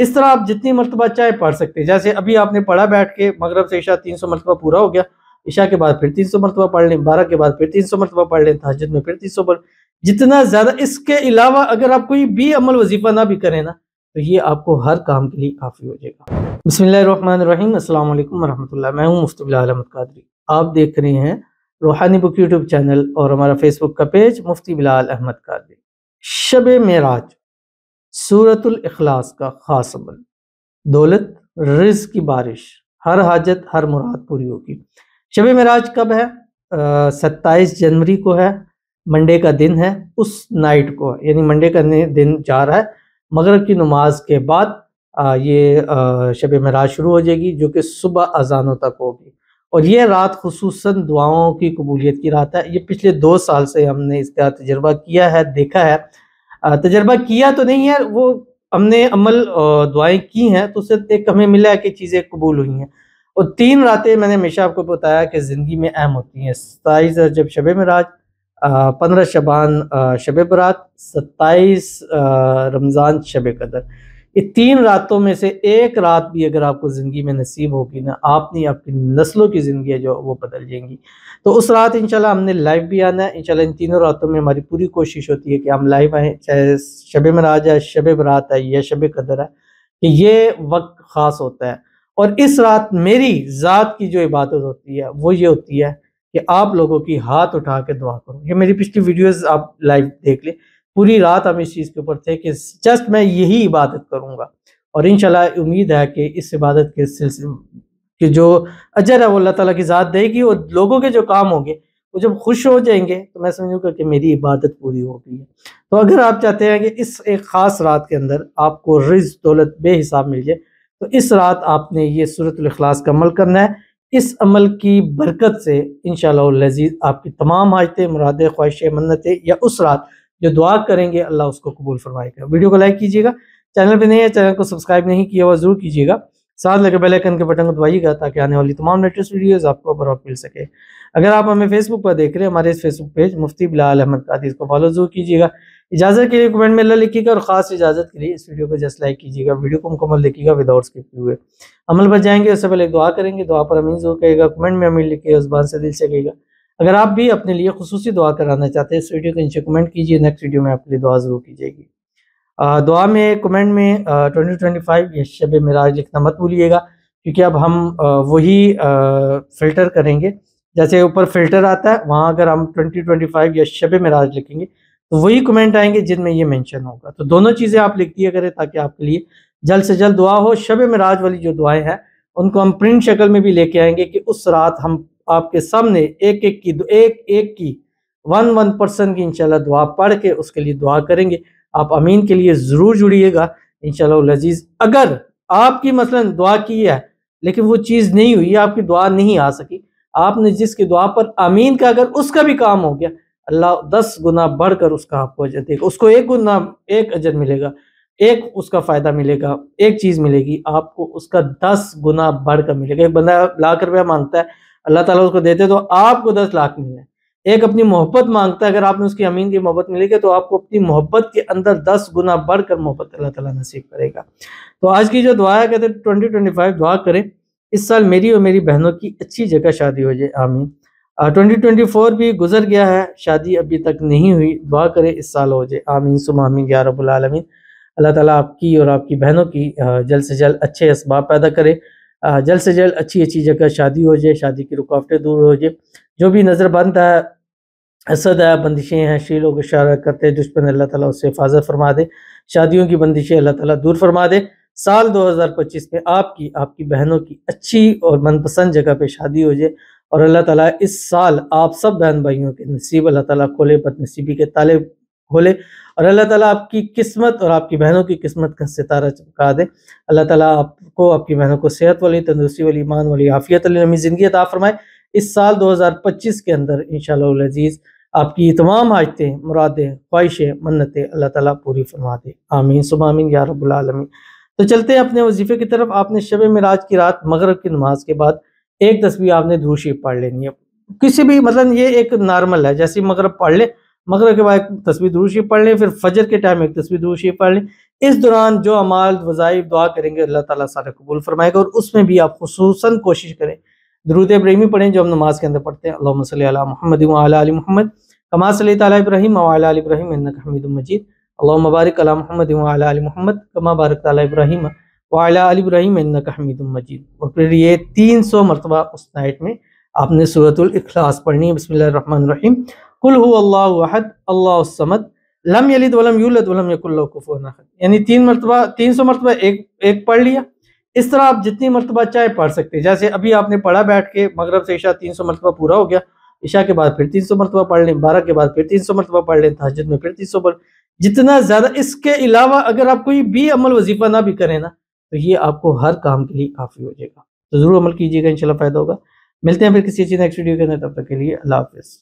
اس طرح آپ جتنی مرتبہ چاہے پڑھ سکتے ہیں. جیسے ابھی آپ نے پڑھا بیٹھ کے مغرب سے عشاء 300 مرتبہ پورا ہو گیا, عشاء کے بعد پھر 300 مرتبہ پڑھ لیں, 12 کے بعد پھر 300 مرتبہ پڑھ لیں, تہجد میں پھر 300 پڑھ. جتنا زیادہ اس کے علاوہ اگر آپ کوئی بھی عمل وظیفہ نہ بھی کریں نا تو یہ آپ کو ہر کام کے لیے کافی ہو جائے گا. بسم اللہ الرحمن الرحیم. السلام علیکم ورحمۃ اللہ. میں ہوں مفتی بلال احمد قادری. آپ دیکھ رہے ہیں روحانی بک یوٹیوب چینل اور ہمارا فیس بک کا پیج مفتی بلال احمد قادری. شب معراج سورۃ الاخلاص کا خاص عمل. دولت, رزق کی بارش, ہر حاجت ہر مراد پوری ہوگی. شب معراج کب ہے؟ 27 جنوری کو ہے, منڈے کا دن ہے. اس نائٹ کو یعنی منڈے کا دن جا رہا ہے, مغرب کی نماز کے بعد یہ شب معراج شروع ہو جائے گی, جو کہ صبح اذانوں تک ہوگی. اور یہ رات خصوصاً دعاؤں کی قبولیت کی رات ہے. یہ پچھلے 2 سال سے ہم نے اس کا تجربہ کیا ہے, دیکھا ہے. تجربہ کیا تو نہیں ہے, وہ ہم نے عمل دعائیں کی ہیں تو اس سے ایک ہمیں ملا ہے کہ چیزیں قبول ہوئی ہیں. اور 3 راتیں میں نے ہمیشہ آپ کو بتایا کہ زندگی میں اہم ہوتی ہیں. 27 جب شب معراج, 15 شعبان شب برات, 27 رمضان شب قدر. یہ 3 راتوں میں سے ایک رات بھی اگر آپ کو زندگی میں نصیب ہوگی نا, آپ نہیں آپ کی نسلوں کی زندگی ہے جو وہ بدل جائیں گی. تو اس رات انشاءاللہ ہم نے لائیو بھی آنا ہے. انشاءاللہ ان 3 راتوں میں ہماری پوری کوشش ہوتی ہے کہ ہم لائیو آئیں, چاہے شب معراج ہے, شب برات ہے یا شب قدر ہے, کہ یہ وقت خاص ہوتا ہے. اور اس رات میری ذات کی جو عبادت ہوتی ہے وہ یہ ہوتی ہے کہ آپ لوگوں کی ہاتھ اٹھا کے دعا کروں. یہ میری پچھلی ویڈیوز آپ لائیو دیکھ لیں, پوری رات ہم اس چیز کے اوپر تھے کہ جسٹ میں یہی عبادت کروں گا. اور انشاءاللہ امید ہے کہ اس عبادت کے سلسلے کہ جو اجر ہے وہ اللہ تعالیٰ کی ذات دے گی, اور لوگوں کے جو کام ہوں گے وہ جب خوش ہو جائیں گے تو میں سمجھوں گا کہ میری عبادت پوری ہو گئی ہے. تو اگر آپ چاہتے ہیں کہ اس ایک خاص رات کے اندر آپ کو رزق دولت بے حساب مل جائے تو اس رات آپ نے یہ سورۃ الاخلاص کا عمل کرنا ہے. اس عمل کی برکت سے انشاءاللہ العزیز آپ کی تمام حاجتیں, مرادیں, خواہشیں, منتیں یا اس رات جو دعا کریں گے اللہ اس کو قبول فرمائے گا. ویڈیو کو لائک کیجیے گا, چینل پہ نہیں ہے چینل کو سبسکرائب نہیں کیا ہوا ضرور کیجیے گا, ساتھ لگے بیل آئیکن کے بٹن کو دبائیے گا تاکہ آنے والی تمام لیٹسٹ ویڈیوز آپ کو بروقت مل سکے. اگر آپ ہمیں فیس بک پر دیکھ رہے ہیں, ہمارے اس فیس بک پیج مفتی بلال احمد قادری, اس کو فالو ضرور کیجیے گا. اجازت کے لیے کمنٹ میں اللہ لکھیے گا, اور خاص اجازت کے لیے اس ویڈیو کو جسٹ لائک کیجیے گا. ویڈیو کو مکمل دیکھیے گا وداؤٹ اسکپ ہوئے. عمل پر جائیں گے اس سے پہلے ایک دعا کریں گے, دعا پر امین ضرور کہے گا, کمنٹ میں امین لکھے گا, زبان سے دل سے کہے گا. اگر آپ بھی اپنے لیے خصوصی دعا کرانا چاہتے ہیں اس ویڈیو کے نیچے کمنٹ کیجیے, نیکسٹ ویڈیو میں آپ کے لیے دعا ضرور کی جائے گی. دعا میں کمنٹ میں 2025 یا شب معراج لکھنا مت بھولیے گا, کیونکہ اب ہم وہی فلٹر کریں گے. جیسے اوپر فلٹر آتا ہے وہاں اگر ہم 2025 یا شب معراج لکھیں گے تو وہی کمنٹ آئیں گے جن میں یہ مینشن ہوگا. تو دونوں چیزیں آپ لکھ دیا کریں تاکہ آپ کے لیے جلد سے جلد دعا ہو. شب معراج والی جو دعائیں ہیں ان کو ہم پرنٹ شکل میں بھی لے کے آئیں گے کہ اس رات ہم آپ کے سامنے ایک ایک کی 1% کی انشاءاللہ دعا پڑھ کے اس کے لیے دعا کریں گے. آپ امین کے لیے ضرور جڑیے گا انشاءاللہ العزیز. اگر آپ کی مثلا دعا کی ہے لیکن وہ چیز نہیں ہوئی, آپ کی دعا نہیں آ سکی, آپ نے جس کی دعا پر امین کا اگر اس کا بھی کام ہو گیا, اللہ 10 گنا بڑھ کر اس کا آپ کو اجر دے گا. اس کو 1 گنا 1 اجر ملے گا, ایک اس کا فائدہ ملے گا, ایک چیز ملے گی, آپ کو اس کا 10 گنا بڑھ کر ملے گا. ایک بندہ لاکھ روپیہ مانگتا ہے, اللہ تعالیٰ اس کو دیتے تو آپ کو 10 لاکھ ملنا ہے. ایک اپنی محبت مانگتا ہے, اگر آپ نے اس کی امین کی محبت ملے گی تو آپ کو اپنی محبت کے اندر 10 گنا بڑھ کر محبت اللہ تعالیٰ نصیب کرے گا. تو آج کی جو دعا ہے کہتے ہیں 2025 دعا کریں اس سال میری اور میری بہنوں کی اچھی جگہ شادی ہو جائے, آمین. 2024 بھی گزر گیا ہے, شادی ابھی تک نہیں ہوئی, دعا کریں اس سال ہو جائے, آمین ثم آمین یا رب العالمین. اللہ تعالیٰ آپ کی اور آپ کی بہنوں کی جلد سے جلد اچھے اسباب پیدا کرے, جلد سے جلد اچھی جگہ شادی ہو جائے, شادی کی رکاوٹیں دور ہو جائے. جو بھی نظر بند ہے, حسد ہے, بندشیں ہیں, شیلوں کو اشارہ کرتے ہیں دشمن, اللہ تعالیٰ اس سے حفاظت فرما دے. شادیوں کی بندشیں اللہ تعالیٰ دور فرما دے. سال 2025 میں آپ کی بہنوں کی اچھی اور من پسند جگہ پہ شادی ہو جائے, اور اللہ تعالیٰ اس سال آپ سب بہن بھائیوں کے نصیب اللہ تعالیٰ کھولے, بد نصیبی کے تالے کھولے, اور اللہ تعالیٰ آپ کی قسمت اور آپ کی بہنوں کی قسمت کا ستارہ چمکا دے. اللہ تعالیٰ آپ کو, آپ کی بہنوں کو صحت والی, تندرستی والی, ایمان والی, عافیت والی لمبی زندگی عطا فرمائے. اس سال 2025 کے اندر انشاءاللہ العزیز آپ کی تمام حاجتیں, مرادیں, خواہشیں, منتیں اللہ تعالیٰ پوری فرما دے, آمین ثم آمین یا رب العالمین. تو چلتے ہیں اپنے وظیفے کی طرف. آپ نے شب معراج کی رات مغرب کی نماز کے بعد ایک تسبیح آپ نے درود شریف پڑھ لینی ہے. کسی بھی مثلا یہ ایک نارمل ہے, جیسے مغرب پڑھ لیں, مغرب کے بعد ایک تسبیح درود شریف پڑھ لیں, پھر فجر کے ٹائم ایک تسبیح درود شریف پڑھ لیں. اس دوران جو اعمال وظائف دعا کریں گے اللہ تعالیٰ سارے قبول فرمائے گا، اور اس میں بھی آپ خصوصاً کوشش کریں درود ابراہیمی پڑھیں جو ہم نماز کے اندر پڑھتے ہیں، اللہم صلی علی محمد وعلی آل محمد کما صلیت علی ابراہیم وعلی آل ابراہیم انک حمید مجید، اللہم بارک علی محمد وعلی آل محمد کما بارکت علی ابراہیم وعلی آل ابراہیم انک حمید مجید۔ اور پھر یہ 300 مرتبہ اس نائٹ میں آپ نے سورۃ الاخلاص پڑھنی ہے۔ بسم اللہ الرحمن الرحیم، قل هو اللہ احد اللہ الصمد لم یلد ولم یولد ولم یکن لہ کفوا احد، یعنی 300 مرتبہ ایک پڑھ لیا۔ اس طرح آپ جتنی مرتبہ چاہے پڑھ سکتے ہیں، جیسے ابھی آپ نے پڑھا بیٹھ کے مغرب سے عشاء 300 مرتبہ پورا ہو گیا، عشاء کے بعد پھر 300 مرتبہ پڑھ لیں، 12 کے بعد پھر 300 مرتبہ پڑھ لیں، تہجد میں پھر 300 پڑھ، جتنا زیادہ۔ اس کے علاوہ اگر آپ کوئی بھی عمل وظیفہ نہ بھی کریں نا تو یہ آپ کو ہر کام کے لیے کافی ہو جائے گا، تو ضرور عمل کیجیے گا، انشاءاللہ فائدہ ہوگا۔ ملتے ہیں پھر کسی چیز نیکسٹ ویڈیو کے اندر، تب تک کے لیے اللہ حافظ۔